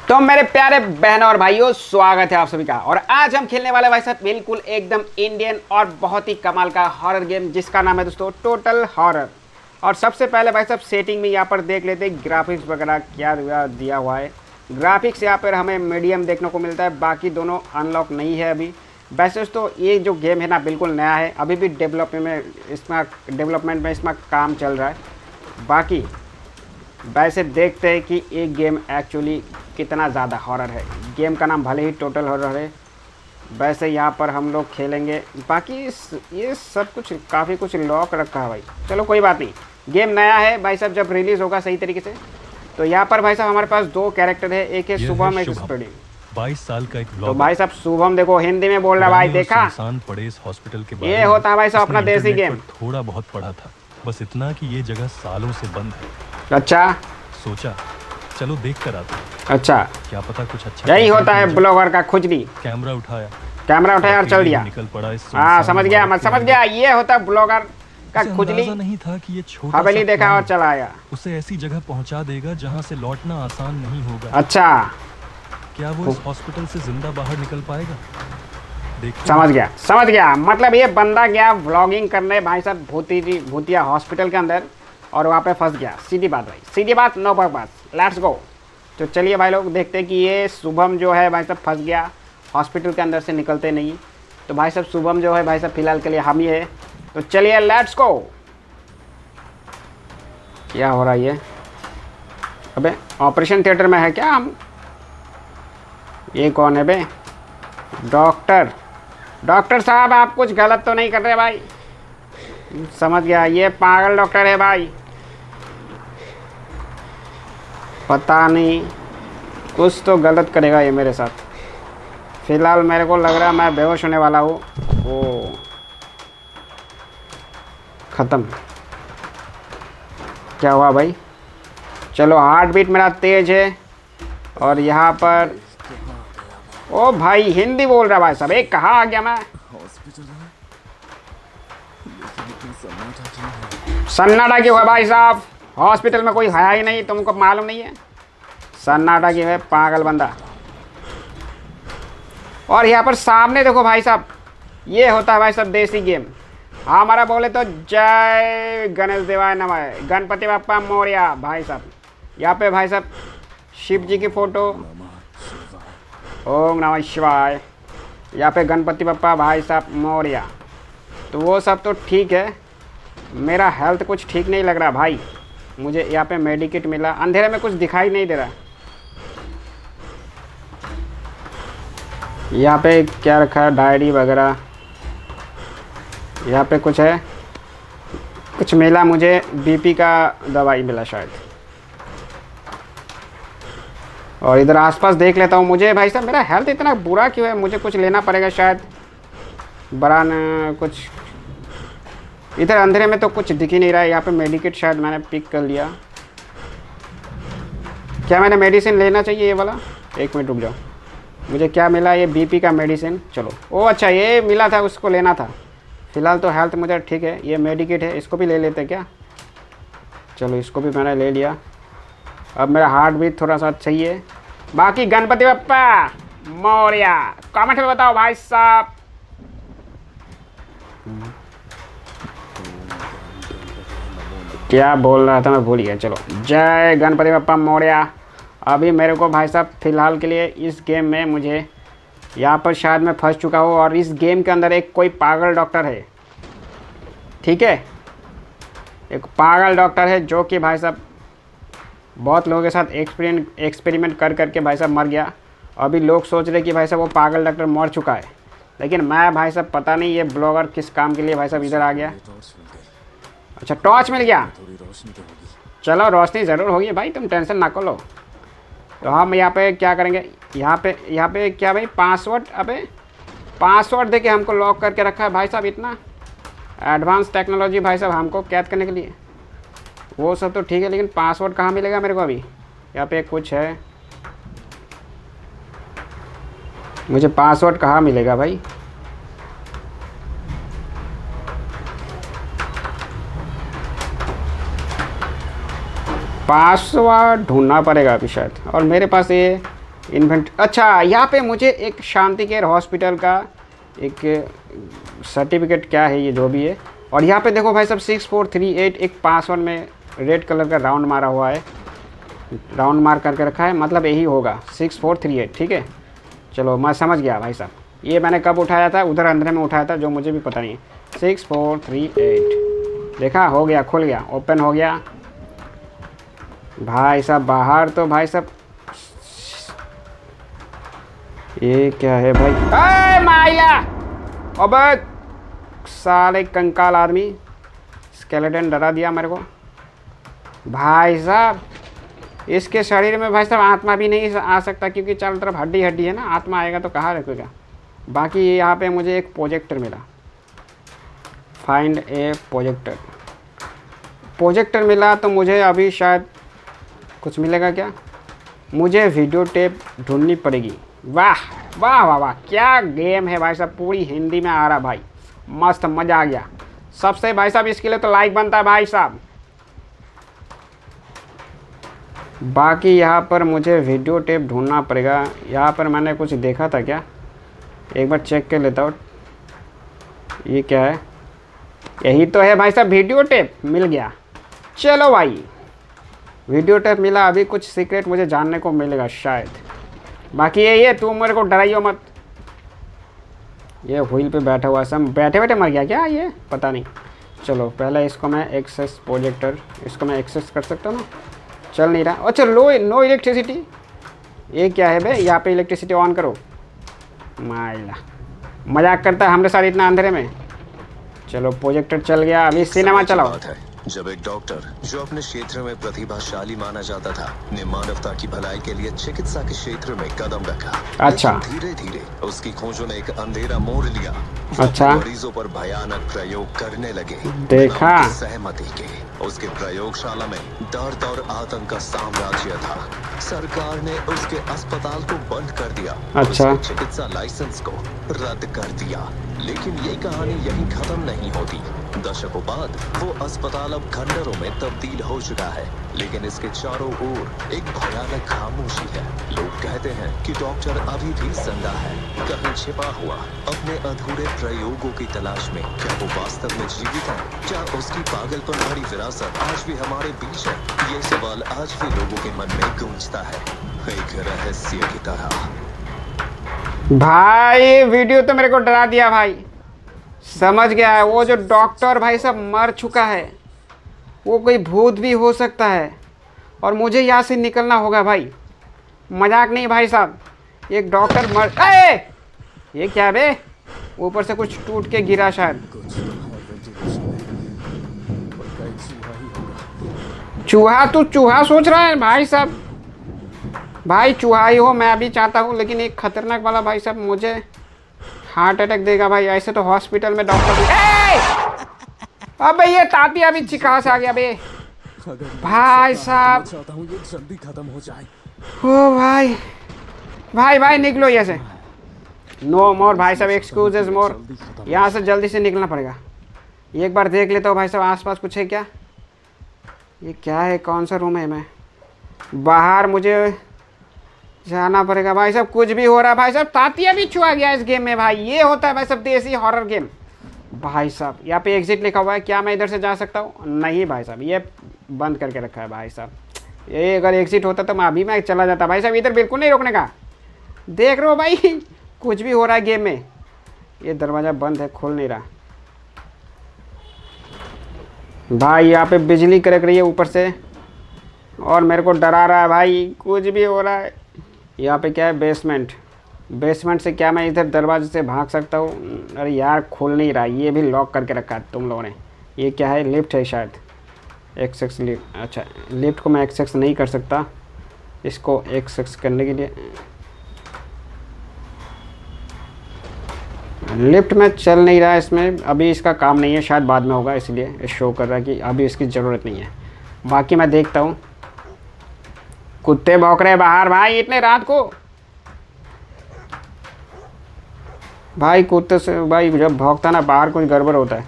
तो मेरे प्यारे बहनों और भाइयों, स्वागत है आप सभी का। और आज हम खेलने वाले भाई साहब बिल्कुल एकदम इंडियन और बहुत ही कमाल का हॉरर गेम, जिसका नाम है दोस्तों टोटल हॉरर। और सबसे पहले भाई साहब सेटिंग में यहाँ पर देख लेते हैं ग्राफिक्स वगैरह क्या दिया हुआ है। ग्राफिक्स यहाँ पर हमें मीडियम देखने को मिलता है, बाकी दोनों अनलॉक नहीं है अभी। वैसे तो ये जो गेम है ना बिल्कुल नया है, अभी भी डेवलपमेंट में इसमें काम चल रहा है। बाकी वैसे देखते हैं कि एक गेम एक्चुअली कितना ज़्यादा हॉरर है। गेम का नाम भले ही टोटल हॉरर है, वैसे यहाँ पर हम लोग खेलेंगे। बाकी ये सब कुछ काफ़ी कुछ लॉक रखा है भाई। चलो कोई बात नहीं, गेम नया है भाई साहब, जब रिलीज़ होगा सही तरीके से। तो यहाँ पर भाई साहब हमारे पास दो कैरेक्टर है, एक है शुभम, एक स्टडी। 22 साल का एक तो भाई साहब शुभम देखो हिंदी में बोल रहा है भाई, देखा पड़े इस हॉस्पिटल के बारे ये होता है भाई साहब अपना देसी गेम। थोड़ा बहुत पढ़ा था, बस इतना कि ये जगह सालों से बंद है। अच्छा, सोचा चलो देख कर आता। अच्छा क्या पता कुछ अच्छा। यही होता है ब्लॉगर का खुजली। कैमरा उठाया और चल दिया। निकल पड़ा इस हाँ समझ गया, मैं समझ गया, ये होता है ब्लॉगर का खुजली। नहीं था कि ये छोटा हवेली देखा और चला आया। उसे ऐसी जगह पहुंचा देगा जहां से लौटना आसान नहीं होगा। अच्छा, क्या वो इस हॉस्पिटल से जिंदा बाहर निकल पाएगा? समझ गया। मतलब ये बंदा गया व्लॉगिंग करने भाई साहब भूतिया हॉस्पिटल के अंदर, और वहाँ पे फंस गया। सीधी बात भाई, सीधी बात, नो बकवास, लेट्स गो। तो चलिए भाई लोग देखते हैं कि ये शुभम जो है भाई साहब फंस गया हॉस्पिटल के अंदर से, निकलते नहीं। तो भाई साहब शुभम जो है भाई साहब फिलहाल के लिए हम ही है। तो चलिए लेट्स गो। क्या हो रहा है ये? अबे ऑपरेशन थिएटर में है क्या हम? ये कौन है बे? डॉक्टर साहब, आप कुछ गलत तो नहीं कर रहे भाई? समझ गया, ये पागल डॉक्टर है भाई। पता नहीं कुछ तो गलत करेगा ये मेरे साथ। फिलहाल मेरे को लग रहा है मैं बेहोश होने वाला हूँ। ओ ख़त्म। क्या हुआ भाई? चलो, हार्ट बीट मेरा तेज है। और यहाँ पर ओ भाई हिंदी बोल रहा भाई साहब, एक कहाँ आ गया मैं? सन्नाटा क्यों है भाई साहब? हॉस्पिटल में कोई है ही नहीं, तुमको मालूम नहीं है? सन्नाटा क्यों है पागल बंदा? और यहाँ पर सामने देखो भाई साहब, ये होता है भाई साहब देसी गेम। हमारा बोले तो जय गणेश देवाय नमः, गणपति बप्पा मोरया। भाई साहब यहाँ पे भाई साहब शिव जी की फ़ोटो, ओम नमः शिवाय। यहाँ पे गणपति बप्पा भाई साहब मोरया। तो वो सब तो ठीक है, मेरा हेल्थ कुछ ठीक नहीं लग रहा भाई। मुझे यहाँ पे मेडिकेट मिला, अंधेरे में कुछ दिखाई नहीं दे रहा। यहाँ पे क्या रखा है? डायरी वगैरह। यहाँ पे कुछ है, कुछ मिला मुझे, बीपी का दवाई मिला शायद। और इधर आसपास देख लेता हूँ। मुझे भाई साहब मेरा हेल्थ इतना बुरा क्यों है? मुझे कुछ लेना पड़ेगा शायद, बड़ा न कुछ। इधर अंधेरे में तो कुछ दिख ही नहीं रहा है। यहाँ पे मेडिकेट शायद मैंने पिक कर लिया। क्या मैंने मेडिसिन लेना चाहिए ये वाला? एक मिनट रुक जाओ, मुझे क्या मिला? ये बीपी का मेडिसिन। चलो, ओ अच्छा ये मिला था, उसको लेना था। फ़िलहाल तो हेल्थ मुझे ठीक है। ये मेडिकेट है, इसको भी ले लेते क्या? चलो इसको भी मैंने ले लिया। अब मेरा हार्ट बीट थोड़ा सा सही है। बाकी गणपति बप्पा मोरया, कमेंट में बताओ भाई साहब। क्या बोल रहा था मैं भूल गया। चलो, जय गणपति बप्पा मोरया। अभी मेरे को भाई साहब फ़िलहाल के लिए इस गेम में मुझे यहाँ पर शायद मैं फंस चुका हूँ, और इस गेम के अंदर एक कोई पागल डॉक्टर है। ठीक है, एक पागल डॉक्टर है जो कि भाई साहब बहुत लोगों के साथ एक्सपेरिमेंट कर करके भाई साहब मर गया। अभी लोग सोच रहे कि भाई साहब वो पागल डॉक्टर मर चुका है, लेकिन मैं भाई साहब पता नहीं ये ब्लॉगर किस काम के लिए भाई साहब इधर आ गया। अच्छा टॉर्च मिल गया, चलो रोशनी ज़रूर होगी भाई, तुम टेंशन ना करो। तो हम यहाँ पे क्या करेंगे? यहाँ पे क्या भाई? पासवर्ड। अबे पासवर्ड दे के हमको लॉक करके रखा है भाई साहब। इतना एडवांस टेक्नोलॉजी भाई साहब हमको कैद करने के लिए। वो सब तो ठीक है, लेकिन पासवर्ड कहाँ मिलेगा मेरे को? अभी यहाँ पे कुछ है, मुझे पासवर्ड कहाँ मिलेगा भाई? पासवर्ड ढूंढना पड़ेगा अभी शायद। और मेरे पास ये इन्वेंट, अच्छा यहाँ पे मुझे एक शांति केयर हॉस्पिटल का एक सर्टिफिकेट क्या है ये जो भी है। और यहाँ पे देखो भाई साहब 6438 एक पासवर्ड में रेड कलर का राउंड मारा हुआ है, राउंड मार करके रखा है, मतलब यही होगा 6438। ठीक है चलो मैं समझ गया भाई साहब। ये मैंने कब उठाया था, उधर अंदर में उठाया था जो मुझे भी पता नहीं है। 6438 देखा, हो गया, खुल गया, ओपन हो गया भाई साहब। बाहर तो भाई साहब ये क्या है भाई, अरे माइला, अबे साले कंकाल आदमी, स्केलेटन डरा दिया मेरे को भाई साहब। इसके शरीर में भाई साहब आत्मा भी नहीं आ सकता क्योंकि चारों तरफ हड्डी हड्डी है ना, आत्मा आएगा तो कहाँ रखेगा। बाकी यहाँ पे मुझे एक प्रोजेक्टर मिला, फाइंड ए प्रोजेक्टर, प्रोजेक्टर मिला तो मुझे अभी शायद कुछ मिलेगा क्या, मुझे वीडियो टेप ढूंढनी पड़ेगी। वाह वाह वाह वाह, क्या गेम है भाई साहब, पूरी हिंदी में आ रहा भाई, मस्त मज़ा आ गया। सबसे भाई साहब इसके लिए तो लाइक बनता है भाई साहब। बाकी यहाँ पर मुझे वीडियो टेप ढूंढना पड़ेगा। यहाँ पर मैंने कुछ देखा था क्या, एक बार चेक कर लेता हूँ। ये क्या है, यही तो है भाई साहब वीडियो टेप, मिल गया। चलो भाई वीडियो टेप मिला, अभी कुछ सीक्रेट मुझे जानने को मिलेगा शायद। बाकी यही है, तू मेरे को डराइयो मत। ये व्हील पे बैठा हुआ, सब बैठे बैठे मर गया क्या ये, पता नहीं। चलो पहले इसको मैं एक्सेस प्रोजेक्टर, इसको मैं एक्सेस कर सकता हूँ ना, चल नहीं रहा। अच्छा नो इलेक्ट्रिसिटी, ये क्या है बे, यहाँ पे इलेक्ट्रिसिटी ऑन करो। माइला मजाक करता है हमरे साथ इतना अंधेरे में। चलो प्रोजेक्टर चल गया, अभी सिनेमा चलाओ। जब एक डॉक्टर जो अपने क्षेत्र में प्रतिभाशाली माना जाता था ने मानवता की भलाई के लिए चिकित्सा के क्षेत्र में कदम रखा। अच्छा, धीरे धीरे उसकी खोजों ने एक अंधेरा मोड़ लिया। अच्छा, मरीजों पर भयानक प्रयोग करने लगे, देखा सहमति के। उसके प्रयोगशाला में दर्द और आतंक का साम्राज्य था। सरकार ने उसके अस्पताल को बंद कर दिया, अच्छा, उसके चिकित्सा लाइसेंस को रद्द कर दिया। लेकिन ये कहानी यहीं खत्म नहीं होती। दशकों बाद वो अस्पताल अब खंडरों में तब्दील हो चुका है, लेकिन इसके चारों ओर एक भयानक खामोशी है। लोग कहते हैं कि डॉक्टर अभी भी जिंदा है, कहीं छिपा हुआ अपने अधूरे प्रयोगों की तलाश में। क्या वो वास्तव में जीवित है? क्या उसकी पागलपन भरी विरासत आज भी हमारे बीच है? ये सवाल आज भी लोगों के मन में गूंजता है, एक रहस्य की तरह। भाई वीडियो तो मेरे को डरा दिया भाई, समझ गया है। वो जो डॉक्टर भाई साहब मर चुका है, वो कोई भूत भी हो सकता है और मुझे यहाँ से निकलना होगा भाई, मजाक नहीं भाई साहब। एक डॉक्टर मर, ये क्या बे, ऊपर से कुछ टूट के गिरा शायद। चूहा, तू चूहा सोच रहा है भाई साहब? भाई चूहा ही हो मैं भी चाहता हूँ, लेकिन एक खतरनाक वाला भाई साहब मुझे हार्ट अटैक देगा भाई। ऐसे तो हॉस्पिटल में डॉक्टर, अबे ये तातिया भी कहाँ से आ गया बे भाई साहब। जल्दी खत्म हो जाए। ओ भाई भाई भाई निकलो यहाँ से, नो मोर भाई साहब, एक्सक्यूजेस मोर। यहाँ से जल्दी से निकलना पड़ेगा। एक बार देख लेता हूँ भाई साहब आसपास कुछ है क्या। ये क्या है, कौन सा रूम है, मैं बाहर मुझे जाना पड़ेगा भाई साहब। कुछ भी हो रहा है भाई साहब, तातिया भी छुआ गया इस गेम में भाई। ये होता है भाई साहब देसी हॉरर गेम भाई साहब। यहाँ पे एग्जिट लिखा हुआ है, क्या मैं इधर से जा सकता हूँ? नहीं भाई साहब, ये बंद करके रखा है भाई साहब। ये अगर एग्जिट होता तो मैं चला जाता भाई साहब। इधर बिल्कुल नहीं रोकने का, देख रहे हो भाई कुछ भी हो रहा है गेम में। ये दरवाज़ा बंद है, खुल नहीं रहा भाई। यहाँ पे बिजली कड़क रही है ऊपर से और मेरे को डरा रहा है भाई, कुछ भी हो रहा है। यहाँ पे क्या है, बेसमेंट। बेसमेंट से क्या मैं इधर दरवाजे से भाग सकता हूँ? अरे यार खुल नहीं रहा, ये भी लॉक करके रखा है तुम लोगों ने। ये क्या है, लिफ्ट है शायद, एक्सेस लिफ्ट। अच्छा लिफ्ट को मैं एक्सेस नहीं कर सकता, इसको एक्सेस करने के लिए लिफ्ट में चल नहीं रहा है इसमें। अभी इसका काम नहीं है, शायद बाद में होगा, इसलिए शो कर रहा है कि अभी इसकी ज़रूरत नहीं है। बाकी मैं देखता हूँ। कुत्ते भौंक रहे बाहर भाई इतने रात को। भाई कुत्ते से भाई जब भौंकता ना बाहर कुछ गड़बड़ होता है।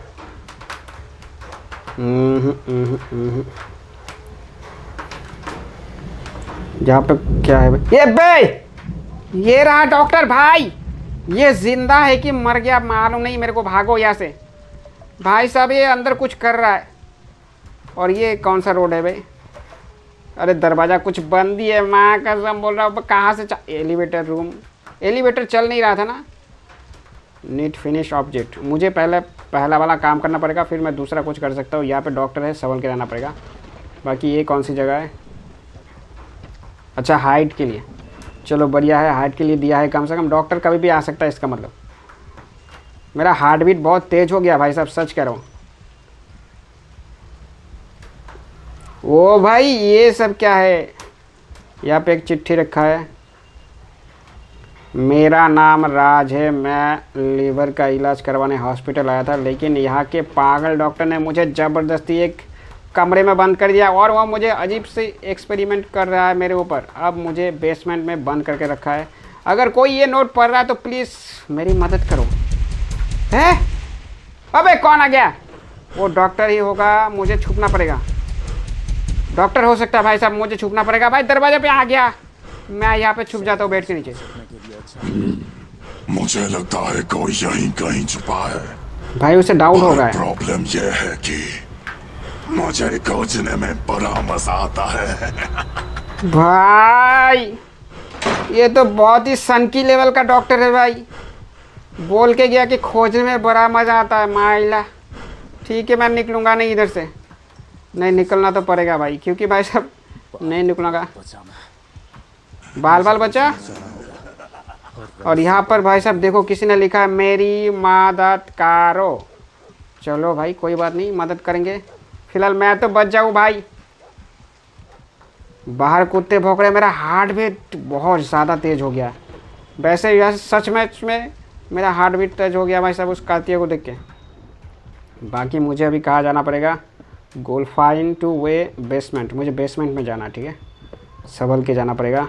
जहाँ पे क्या है भाई, ये बे ये रहा डॉक्टर भाई। ये जिंदा है कि मर गया मालूम नहीं मेरे को। भागो यहाँ से भाई साहब, ये अंदर कुछ कर रहा है। और ये कौन सा रोड है भाई? अरे दरवाज़ा कुछ बंद ही है, माँ कसम बोल रहा हूँ। कहाँ से एलिवेटर रूम, एलिवेटर चल नहीं रहा था ना। नीट फिनिश ऑब्जेक्ट, मुझे पहला वाला काम करना पड़ेगा, फिर मैं दूसरा कुछ कर सकता हूँ। यहाँ पे डॉक्टर है, संभल के रहना पड़ेगा। बाकी ये कौन सी जगह है? अच्छा हाइट के लिए, चलो बढ़िया है, हाइट के लिए दिया है। कम से कम डॉक्टर कभी भी आ सकता है, इसका मतलब। मेरा हार्ट बीट बहुत तेज़ हो गया भाई साहब, सच कह रहा हूँ। ओ भाई ये सब क्या है? यहाँ पे एक चिट्ठी रखा है। मेरा नाम राज है, मैं लीवर का इलाज करवाने हॉस्पिटल आया था, लेकिन यहाँ के पागल डॉक्टर ने मुझे ज़बरदस्ती एक कमरे में बंद कर दिया और वह मुझे अजीब से एक्सपेरिमेंट कर रहा है मेरे ऊपर। अब मुझे बेसमेंट में बंद करके रखा है। अगर कोई ये नोट पढ़ रहा है तो प्लीज़ मेरी मदद करो। है? अबे कौन आ गया? वो डॉक्टर ही होगा, मुझे छुपना पड़ेगा। डॉक्टर हो सकता है भाई साहब, मुझे छुपना पड़ेगा। भाई दरवाजे पे आ गया, मैं यहाँ पे छुप जाता हूँ बेड के नीचे। मुझे लगता है कोई यहीं कहीं छुपा है। भाई उसे डाउट हो गया है। प्रॉब्लम यह है कि मुझे खोजने में बड़ा मजा आता है। भाई ये तो बहुत ही सनकी लेवल का डॉक्टर है भाई। बोल के गया कि खोजने में बड़ा मज़ा आता है। माइला ठीक है, मैं निकलूँगा नहीं इधर से। नहीं निकलना तो पड़ेगा भाई, क्योंकि भाई साहब नहीं निकलूँगा। बाल बाल बचा। और यहाँ पर भाई साहब देखो, किसी ने लिखा है मेरी मदद करो। चलो भाई कोई बात नहीं, मदद करेंगे। फिलहाल मैं तो बच जाऊँ भाई। बाहर कुत्ते भौंक रहे, मेरा हार्ट बीट बहुत ज़्यादा तेज़ हो गया। वैसे यह सच में मेरा हार्ट बीट तेज हो गया भाई साहब उस कातिया को देख के। बाकी मुझे अभी कहाँ जाना पड़ेगा? गोल्फाइन टू वे बेसमेंट, मुझे बेसमेंट में जाना, ठीक है। संभल के जाना पड़ेगा।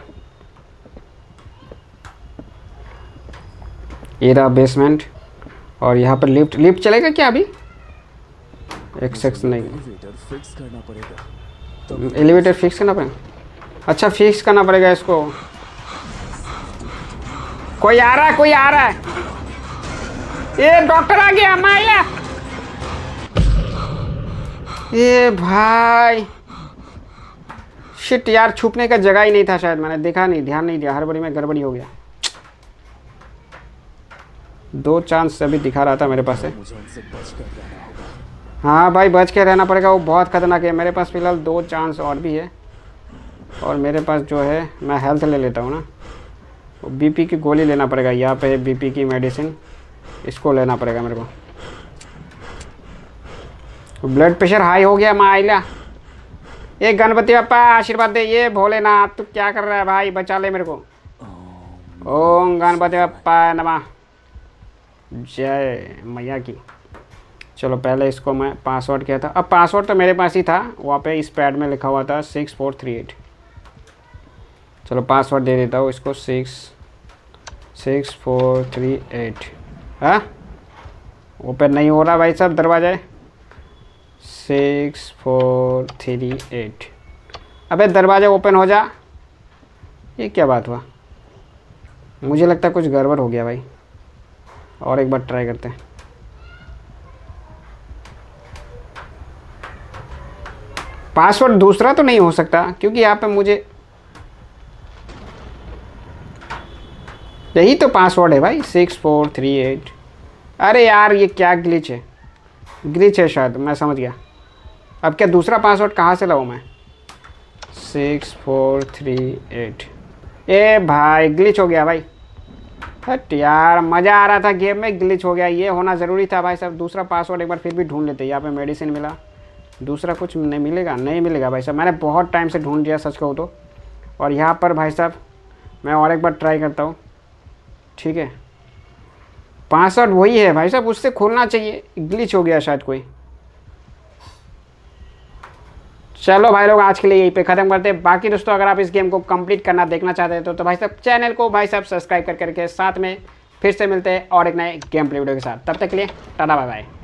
ये रहा बेसमेंट। और यहाँ पर लिफ्ट चलेगा क्या अभी? एक सेक्शन नहीं, फिक्स करना पड़ेगा। एलिवेटर फिक्स करना पड़ेगा। अच्छा फिक्स करना पड़ेगा इसको। कोई आ रहा है, कोई आ रहा है। ये डॉक्टर आ गया माइला। ये भाई शिट यार, छुपने का जगह ही नहीं था शायद, मैंने देखा नहीं, ध्यान नहीं दिया। हड़बड़ी में गड़बड़ी हो गया। 2 चांस अभी दिखा रहा था मेरे पास है। मुझे उनसे बच कर रहना होगा। हाँ भाई बच के रहना पड़ेगा, वो बहुत खतरनाक है। मेरे पास फिलहाल 2 चांस और भी है। और मेरे पास जो है, मैं हेल्थ ले लेता हूँ ना। बीपी की गोली लेना पड़ेगा। यहाँ पे बीपी की मेडिसिन, इसको लेना पड़ेगा मेरे को। ब्लड प्रेशर हाई हो गया माइला। ये गणपति बप्पा आशीर्वाद दे। ये भोलेनाथ तू क्या कर रहा है भाई, बचा ले मेरे को। ओम गणपति बप्पा नमः, जय मैया की। चलो पहले इसको मैं पासवर्ड किया था। अब पासवर्ड तो मेरे पास ही था, वहाँ पे इस पैड में लिखा हुआ था 6438। चलो पासवर्ड दे देता हूँ इसको, 6438। हाँ ओपन नहीं हो रहा भाई साहब दरवाजा। 6438। अबे दरवाज़ा ओपन हो जा। ये क्या बात हुआ? मुझे लगता है कुछ गड़बड़ हो गया भाई। और एक बार ट्राई करते हैं। पासवर्ड दूसरा तो नहीं हो सकता, क्योंकि यहाँ पे मुझे यही तो पासवर्ड है भाई, 6438। अरे यार ये क्या ग्लिच है? ग्लिच है शायद, मैं समझ गया। अब क्या दूसरा पासवर्ड कहाँ से लाऊं मैं? 6438। ए भाई ग्लिच हो गया भाई। हट यार, मज़ा आ रहा था गेम में, ग्लिच हो गया। ये होना ज़रूरी था भाई साहब। दूसरा पासवर्ड एक बार फिर भी ढूंढ लेते। यहाँ पे मेडिसिन मिला, दूसरा कुछ नहीं मिलेगा? नहीं मिलेगा भाई साहब, मैंने बहुत टाइम से ढूंढ लिया सच कहूँ तो। और यहाँ पर भाई साहब मैं और एक बार ट्राई करता हूँ, ठीक है। पासवर्ड वही है भाई साहब, उससे खोलना चाहिए। ग्लिच हो गया शायद कोई। चलो भाई लोग आज के लिए यहीं पे ख़त्म करते हैं। बाकी दोस्तों अगर आप इस गेम को कंप्लीट करना देखना चाहते हैं तो भाई साहब चैनल को भाई साहब सब्सक्राइब करके साथ में फिर से मिलते हैं और एक नए गेम प्ले वीडियो के साथ। तब तक के लिए टाटा बाय बाय।